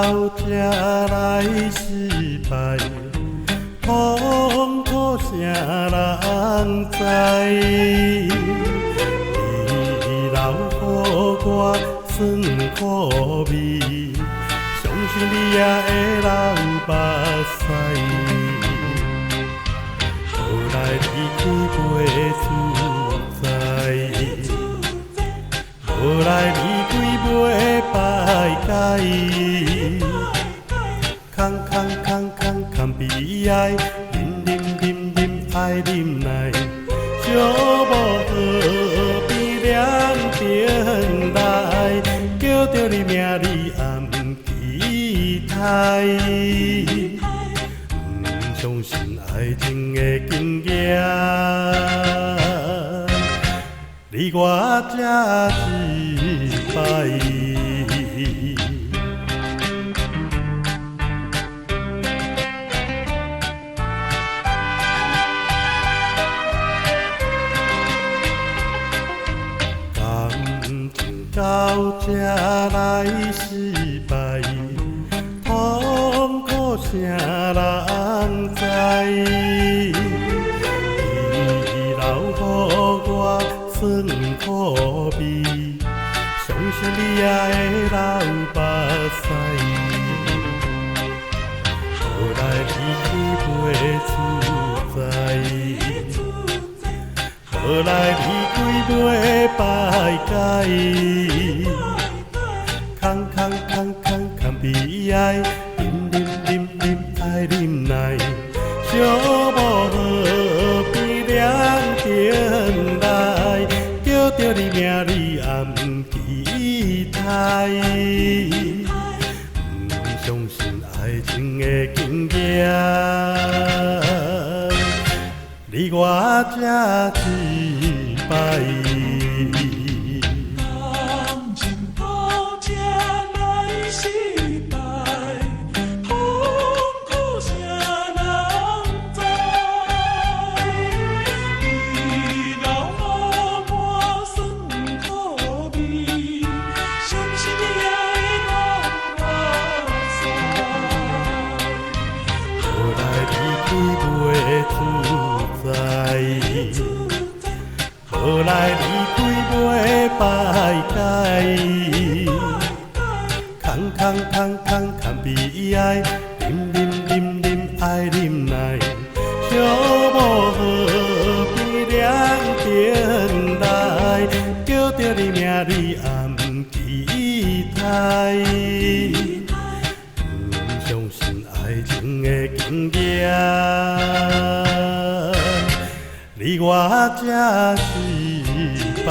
到这来失败，痛苦啥人知？你留予我酸苦味，相信你也会流目屎。后来离开袂自在，后来离开袂败解，空空空空空悲哀，忍忍忍忍爱忍耐，寂寞河边两边来，叫着你名你也不记台。相信爱情的经验，你我这一摆。感情到这来失败，痛苦啥人知？你留予我酸苦味，相信你也会流目屎。后来离开袂自在，后来离开袂败解，空空空空空悲哀，忍忍忍忍爱忍耐，寂寞河边两边来，叫着你名你也不记台。不相信爱情的经验，你我这一摆。感情到这来失败，痛苦啥人知？你留予我酸苦味，相信你也会流目屎。后来离开袂自在，后来离开袂败解，空空空空空悲哀，忍忍忍忍爱忍耐，寂寞河边两边来，叫着你名你也不记台。不相信爱情的经验，你我这一摆。